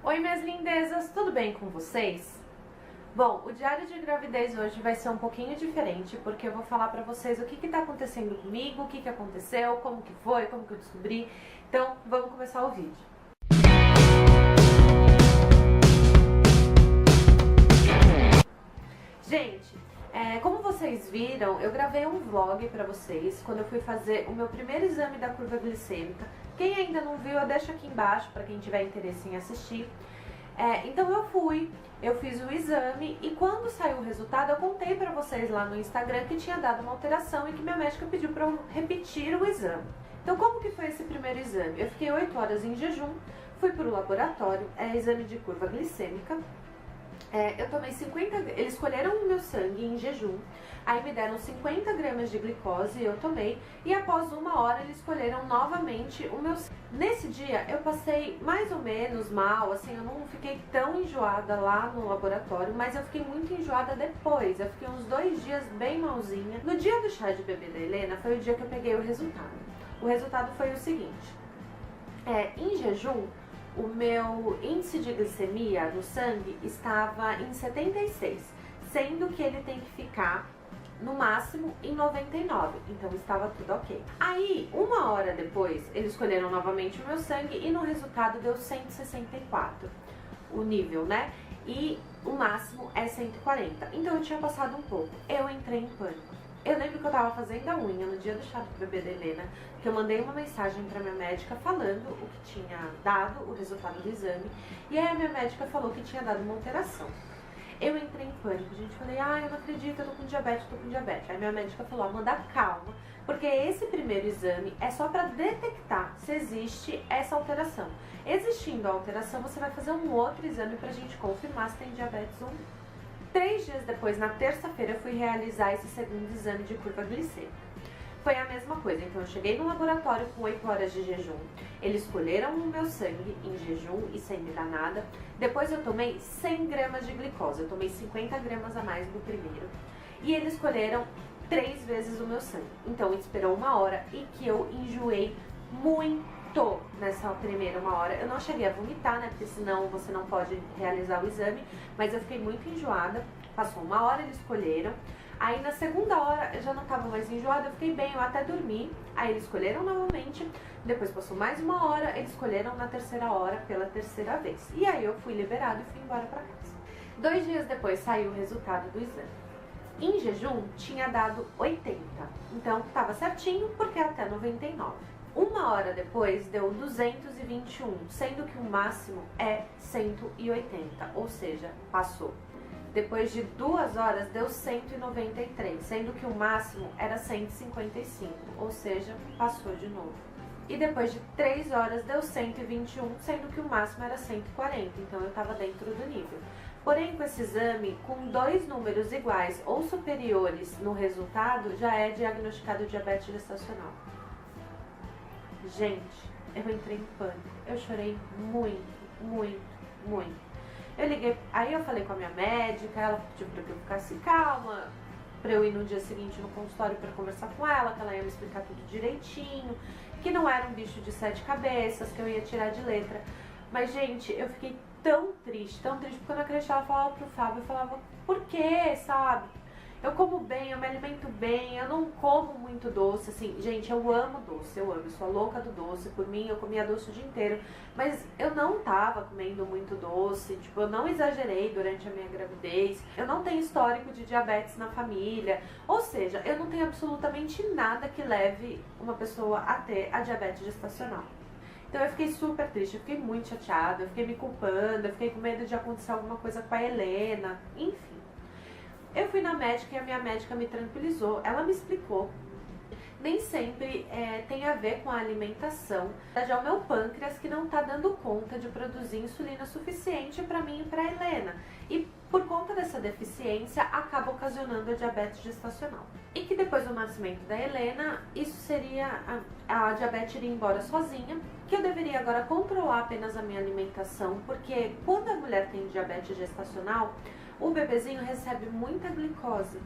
Oi, minhas lindezas, tudo bem com vocês? Bom, o diário de gravidez hoje vai ser um pouquinho diferente, porque eu vou falar pra vocês o que tá acontecendo comigo, o que aconteceu, como que foi, como que eu descobri. Então, vamos começar o vídeo. Gente, como vocês viram, eu gravei um vlog pra vocês quando eu fui fazer o meu primeiro exame da curva glicêmica. Quem ainda não viu, eu deixo aqui embaixo pra quem tiver interesse em assistir. Então eu fiz o exame e quando saiu o resultado eu contei pra vocês lá no Instagram que tinha dado uma alteração e que minha médica pediu pra eu repetir o exame. Então como que foi esse primeiro exame? Eu fiquei 8 horas em jejum, fui pro laboratório, exame de curva glicêmica. Eu tomei 50, eles colheram o meu sangue em jejum, aí me deram 50 gramas de glicose, eu tomei, e após 1 hora eles colheram novamente o meu sangue. Nesse dia eu passei mais ou menos mal, assim, eu não fiquei tão enjoada lá no laboratório, mas eu fiquei muito enjoada depois, eu fiquei uns 2 dias bem malzinha. No dia do chá de bebê da Helena foi o dia que eu peguei o resultado. O resultado foi o seguinte, em jejum, o meu índice de glicemia no sangue estava em 76, sendo que ele tem que ficar no máximo em 99, então estava tudo ok. Aí, 1 hora depois, eles colheram novamente o meu sangue e no resultado deu 164, o nível, né? E o máximo é 140, então eu tinha passado um pouco, eu entrei em pânico. Eu lembro que eu tava fazendo a unha no dia do chá do bebê da Helena, que eu mandei uma mensagem pra minha médica falando o que tinha dado, o resultado do exame, e aí a minha médica falou que tinha dado uma alteração. Eu entrei em pânico, gente, falei, eu não acredito, eu tô com diabetes, tô com diabetes. Aí minha médica falou, Amanda, calma, porque esse primeiro exame é só pra detectar se existe essa alteração. Existindo a alteração, você vai fazer um outro exame pra gente confirmar se tem diabetes ou não. 3 dias depois, na terça-feira, eu fui realizar esse segundo exame de curva glicêmica. Foi a mesma coisa, então eu cheguei no laboratório com 8 horas de jejum, eles colheram o meu sangue em jejum e sem me dar nada. Depois eu tomei 100 gramas de glicose, eu tomei 50 gramas a mais do primeiro. E eles colheram 3 vezes o meu sangue, então esperou 1 hora e que eu enjoei muito nessa primeira 1 hora. Eu não cheguei a vomitar, né, porque senão você não pode realizar o exame, mas eu fiquei muito enjoada. Passou 1 hora, eles colheram. Aí na segunda hora eu já não estava mais enjoada, eu fiquei bem, eu até dormi. Aí eles colheram novamente, depois passou mais 1 hora, eles colheram na terceira hora pela terceira vez. E aí eu fui liberada e fui embora pra casa. 2 dias depois saiu o resultado do exame. Em jejum tinha dado 80, então estava certinho porque até 99. 1 hora depois deu 221, sendo que o máximo é 180, ou seja, passou. Depois de 2 horas deu 193, sendo que o máximo era 155, ou seja, passou de novo. E depois de 3 horas deu 121, sendo que o máximo era 140, então eu estava dentro do nível. Porém, com esse exame, com 2 números iguais ou superiores no resultado, já é diagnosticado diabetes gestacional. Gente, eu entrei em pânico, eu chorei muito. Eu liguei, aí eu falei com a minha médica, ela pediu pra que eu ficasse calma, pra eu ir no dia seguinte no consultório pra conversar com ela, que ela ia me explicar tudo direitinho, que não era um bicho de 7 cabeças, que eu ia tirar de letra. Mas, gente, eu fiquei tão triste, porque eu não acreditava. Eu falava pro Fábio, eu falava, por quê, sabe? Eu como bem, eu me alimento bem, eu não como muito doce, assim, gente, eu amo doce, eu sou a louca do doce, por mim eu comia doce o dia inteiro, mas eu não tava comendo muito doce, tipo, eu não exagerei durante a minha gravidez, eu não tenho histórico de diabetes na família, ou seja, eu não tenho absolutamente nada que leve uma pessoa a ter a diabetes gestacional. Então eu fiquei super triste, eu fiquei muito chateada, eu fiquei me culpando, eu fiquei com medo de acontecer alguma coisa com a Helena, enfim. Eu fui na médica e a minha médica me tranquilizou, ela me explicou. Nem sempre tem a ver com a alimentação. Já é o meu pâncreas que não está dando conta de produzir insulina suficiente para mim e para a Helena. E por conta dessa deficiência, acaba ocasionando a diabetes gestacional. E que depois do nascimento da Helena, isso seria, a diabetes iria embora sozinha, que eu deveria agora controlar apenas a minha alimentação, porque quando a mulher tem diabetes gestacional, o bebezinho recebe muita glicose,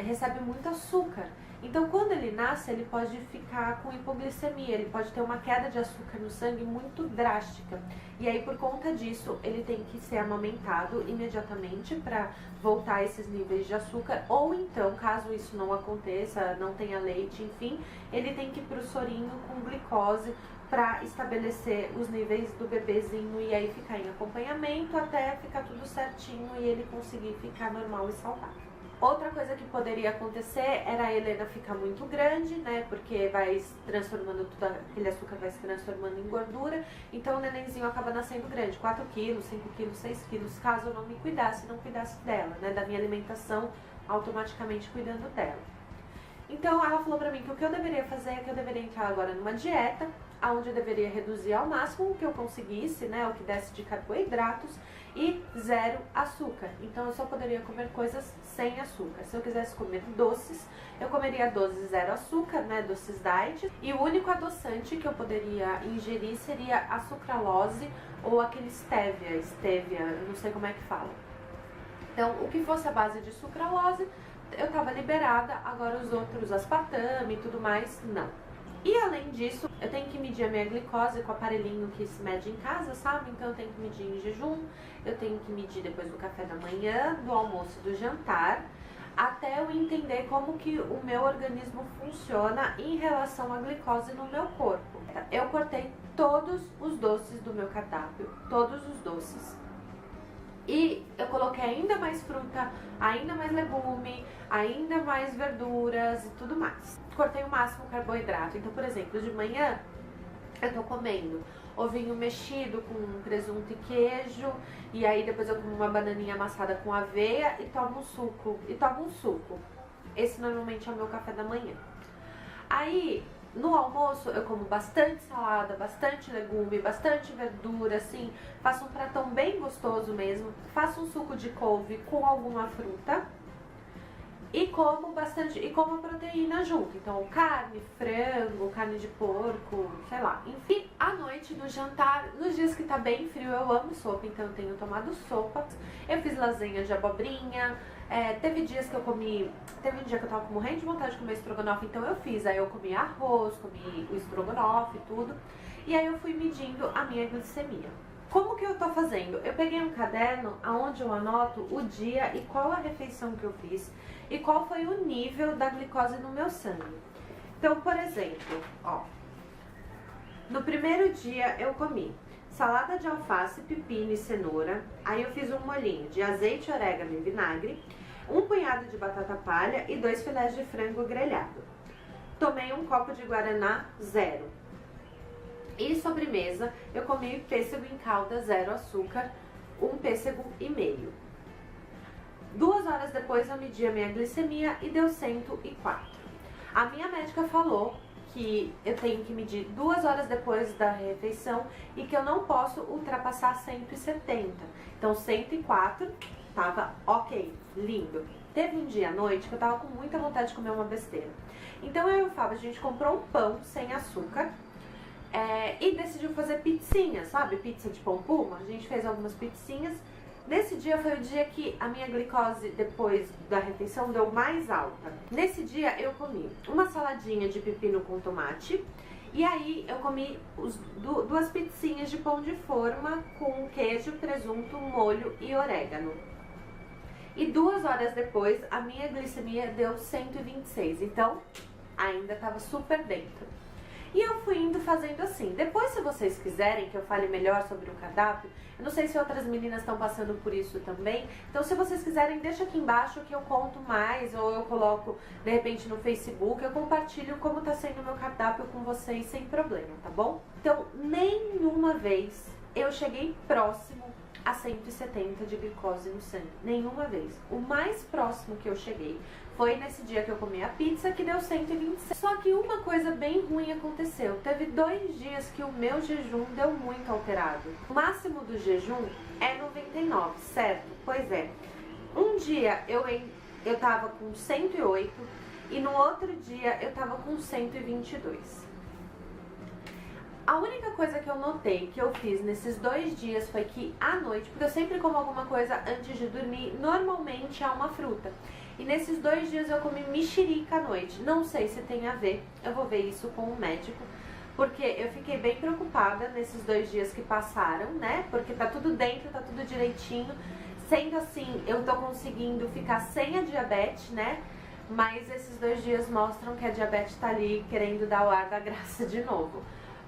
recebe muito açúcar. Então, quando ele nasce, ele pode ficar com hipoglicemia, ele pode ter uma queda de açúcar no sangue muito drástica. E aí, por conta disso, ele tem que ser amamentado imediatamente para voltar a esses níveis de açúcar. Ou então, caso isso não aconteça, não tenha leite, enfim, ele tem que ir para o sorinho com glicose para estabelecer os níveis do bebezinho e aí ficar em acompanhamento até ficar tudo certinho e ele conseguir ficar normal e saudável. Outra coisa que poderia acontecer era a Helena ficar muito grande, né, porque vai se transformando, tudo aquele açúcar vai se transformando em gordura, então o nenenzinho acaba nascendo grande, 4 quilos, 5 quilos, 6 quilos, caso eu não me cuidasse, não cuidasse dela, né, da minha alimentação, automaticamente cuidando dela. Então ela falou pra mim que o que eu deveria fazer é que eu deveria entrar agora numa dieta, onde eu deveria reduzir ao máximo o que eu conseguisse, né, o que desse de carboidratos e 0 açúcar. Então eu só poderia comer coisas sem açúcar. Se eu quisesse comer doces, eu comeria doces 0 açúcar, né, doces diet. E o único adoçante que eu poderia ingerir seria a sucralose ou aquele stevia, eu não sei como é que fala. Então o que fosse a base de sucralose, eu tava liberada, agora os outros, aspartame e tudo mais, não. E além disso, eu tenho que medir a minha glicose com o aparelhinho que se mede em casa, sabe? Então eu tenho que medir em jejum, eu tenho que medir depois do café da manhã, do almoço e do jantar, até eu entender como que o meu organismo funciona em relação à glicose no meu corpo. Eu cortei todos os doces do meu cardápio, todos os doces. E eu coloquei ainda mais fruta, ainda mais legume, ainda mais verduras e tudo mais. Cortei o máximo carboidrato. Então, por exemplo, de manhã eu tô comendo ovinho mexido com presunto e queijo. E aí depois eu como uma bananinha amassada com aveia e tomo um suco. Esse normalmente é o meu café da manhã. Aí, no almoço, eu como bastante salada, bastante legume, bastante verdura, assim. Faço um pratão bem gostoso mesmo. Faço um suco de couve com alguma fruta. E como bastante, e como proteína junto. Então, carne, frango, carne de porco, sei lá. Enfim, à noite, no jantar, nos dias que tá bem frio, eu amo sopa, então eu tenho tomado sopa. Eu fiz lasanha de abobrinha. Teve dias que eu comi, teve um dia que eu tava morrendo de vontade de comer estrogonofe, então eu fiz. Aí eu comi arroz, comi o estrogonofe e tudo. E aí eu fui medindo a minha glicemia. Como que eu tô fazendo? Eu peguei um caderno onde eu anoto o dia e qual a refeição que eu fiz e qual foi o nível da glicose no meu sangue. Então, por exemplo, ó, no primeiro dia eu comi salada de alface, pepino e cenoura. Aí eu fiz um molhinho de azeite, orégano e vinagre, um punhado de batata palha e 2 filés de frango grelhado. Tomei um copo de guaraná 0. E sobremesa, eu comi pêssego em calda 0 açúcar, um pêssego e meio. 2 horas depois eu medi a minha glicemia e deu 104. A minha médica falou que eu tenho que medir 2 horas depois da refeição e que eu não posso ultrapassar 170. Então 104 tava ok, lindo. Teve um dia à noite que eu tava com muita vontade de comer uma besteira. Então eu e o Fábio, a gente comprou um pão sem açúcar. E decidiu fazer pizzinha, sabe? Pizza de pão puma. A gente fez algumas pizzinhas. Nesse dia foi o dia que a minha glicose, depois da refeição, deu mais alta. Nesse dia eu comi uma saladinha de pepino com tomate. E aí eu comi 2 pizzinhas de pão de forma com queijo, presunto, molho e orégano. E 2 horas depois a minha glicemia deu 126. Então ainda estava super dentro. E eu fui indo fazendo assim. Depois, se vocês quiserem que eu fale melhor sobre o cardápio, eu não sei se outras meninas estão passando por isso também. Então, se vocês quiserem, deixa aqui embaixo que eu conto mais, ou eu coloco, de repente, no Facebook. Eu compartilho como tá sendo o meu cardápio com vocês sem problema, tá bom? Então, nenhuma vez eu cheguei próximo a 170 de glicose no sangue. Nenhuma vez. O mais próximo que eu cheguei foi nesse dia que eu comi a pizza, que deu 126. Só que uma coisa bem ruim aconteceu. Teve 2 dias que o meu jejum deu muito alterado. O máximo do jejum é 99, certo? Pois é. Um dia eu tava com 108 e no outro dia eu tava com 122. A única coisa que eu notei que eu fiz nesses 2 dias foi que à noite, porque eu sempre como alguma coisa antes de dormir, normalmente é uma fruta. E nesses 2 dias eu comi mexerica à noite. Não sei se tem a ver, eu vou ver isso com o médico. Porque eu fiquei bem preocupada nesses 2 dias que passaram, né? Porque tá tudo dentro, tá tudo direitinho. Sendo assim, eu tô conseguindo ficar sem a diabetes, né? Mas esses 2 dias mostram que a diabetes tá ali querendo dar o ar da graça de novo.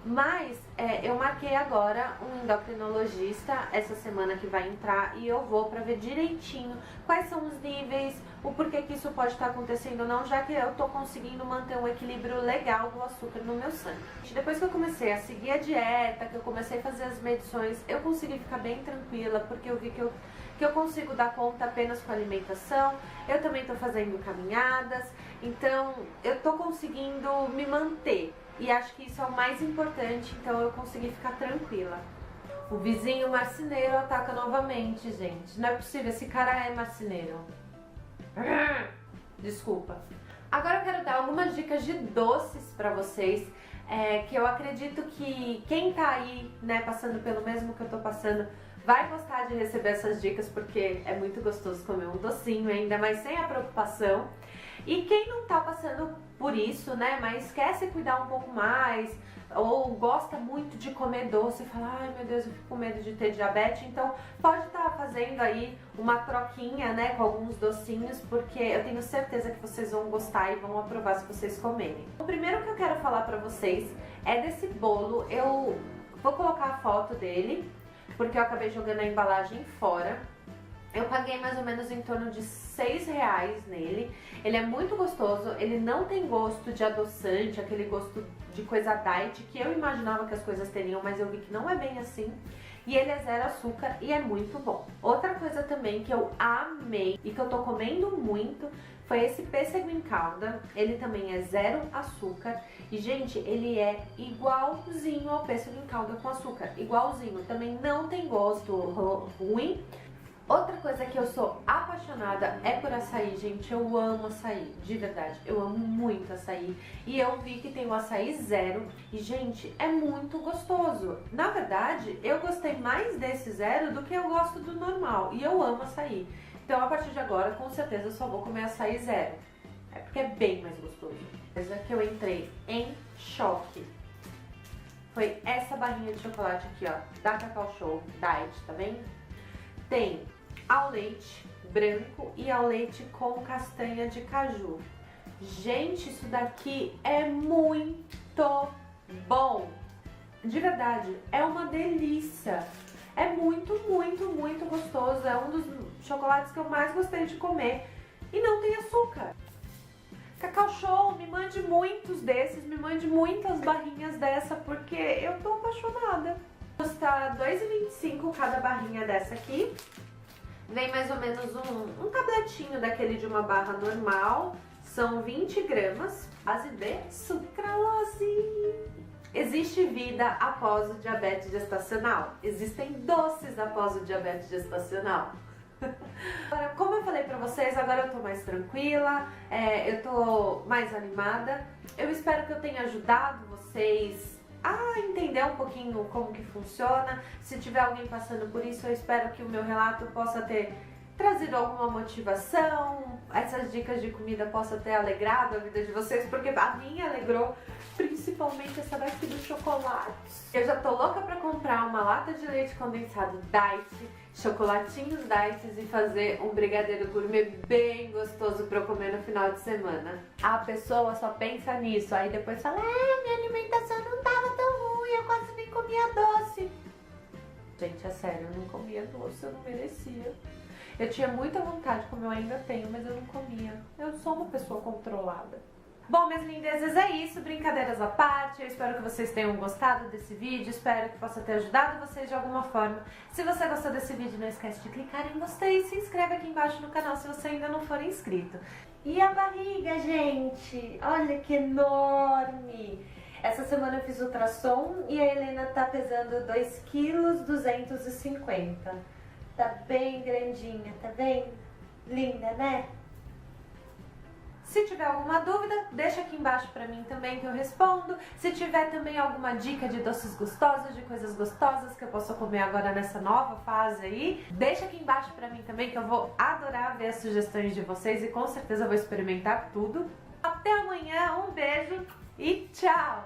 Mas eu marquei agora um endocrinologista essa semana que vai entrar e eu vou pra ver direitinho quais são os níveis, o porquê que isso pode estar acontecendo ou não, já que eu tô conseguindo manter um equilíbrio legal do açúcar no meu sangue. Depois que eu comecei a seguir a dieta, que eu comecei a fazer as medições, eu consegui ficar bem tranquila, porque eu vi que eu consigo dar conta apenas com a alimentação. Eu também tô fazendo caminhadas, então eu tô conseguindo me manter. E acho que isso é o mais importante, então eu consegui ficar tranquila. O vizinho marceneiro ataca novamente, gente. Não é possível, esse cara é marceneiro. Desculpa. Agora eu quero dar algumas dicas de doces pra vocês, que eu acredito que quem tá aí, né, passando pelo mesmo que eu tô passando, vai gostar de receber essas dicas, porque é muito gostoso comer um docinho, ainda mais sem a preocupação. E quem não tá passando por isso, né, mas quer se cuidar um pouco mais, ou gosta muito de comer doce e fala, ai meu Deus, eu fico com medo de ter diabetes, então pode estar fazendo aí uma troquinha, né, com alguns docinhos, porque eu tenho certeza que vocês vão gostar e vão aprovar se vocês comerem. O primeiro que eu quero falar pra vocês é desse bolo. Eu vou colocar a foto dele, porque eu acabei jogando a embalagem fora. Eu paguei mais ou menos em torno de R$6 nele. Ele é muito gostoso, ele não tem gosto de adoçante, aquele gosto de coisa diet que eu imaginava que as coisas teriam, mas eu vi que não é bem assim. E ele é 0 açúcar e é muito bom. Outra coisa também que eu amei e que eu tô comendo muito foi esse pêssego em calda. Ele também é 0 açúcar e, gente, ele é igualzinho ao pêssego em calda com açúcar, igualzinho. Também não tem gosto ruim. Outra coisa que eu sou apaixonada é por açaí, gente. Eu amo açaí, de verdade. Eu amo muito açaí. E eu vi que tem o açaí 0 e, gente, é muito gostoso. Na verdade, eu gostei mais desse 0 do que eu gosto do normal. E eu amo açaí. Então, a partir de agora, com certeza, eu só vou comer açaí 0. É porque é bem mais gostoso. Coisa que eu entrei em choque foi essa barrinha de chocolate aqui, ó, da Cacau Show Diet, tá vendo? Tem ao leite branco e ao leite com castanha de caju. Gente, isso daqui é muito bom. De verdade, é uma delícia. É muito, muito, muito gostoso. É um dos chocolates que eu mais gostei de comer. E não tem açúcar. Cacau Show, me mande muitos desses, me mande muitas barrinhas dessa, porque eu tô apaixonada. Custa R$2,25 cada barrinha dessa aqui. Vem mais ou menos um tabletinho daquele de uma barra normal. São 20 gramas. Base de sucralose. Existe vida após o diabetes gestacional? Existem doces após o diabetes gestacional? Agora, como eu falei pra vocês, agora eu tô mais tranquila, eu tô mais animada. Eu espero que eu tenha ajudado vocês a entender um pouquinho como que funciona. Se tiver alguém passando por isso, eu espero que o meu relato possa ter trazido alguma motivação, essas dicas de comida possam ter alegrado a vida de vocês, porque a minha alegrou, principalmente essa daqui do chocolate. Eu já tô louca pra comprar uma lata de leite condensado Diet, chocolatinhos Diet e fazer um brigadeiro gourmet bem gostoso pra eu comer no final de semana. A pessoa só pensa nisso, aí depois fala, minha alimentação não tava tão ruim, eu quase nem comia doce. Gente, é sério, eu não comia doce, eu não merecia. Eu tinha muita vontade, como eu ainda tenho, mas eu não comia. Eu sou uma pessoa controlada. Bom, minhas lindezas, é isso. Brincadeiras à parte. Eu espero que vocês tenham gostado desse vídeo. Espero que possa ter ajudado vocês de alguma forma. Se você gostou desse vídeo, não esquece de clicar em gostei e se inscreve aqui embaixo no canal se você ainda não for inscrito. E a barriga, gente? Olha que enorme! Essa semana eu fiz ultrassom e a Helena tá pesando 2,250 kg. Tá bem grandinha, tá bem? Linda, né? Se tiver alguma dúvida, deixa aqui embaixo pra mim também que eu respondo. Se tiver também alguma dica de doces gostosos, de coisas gostosas que eu posso comer agora nessa nova fase aí, deixa aqui embaixo pra mim também que eu vou adorar ver as sugestões de vocês e com certeza vou experimentar tudo. Até amanhã, um beijo e tchau!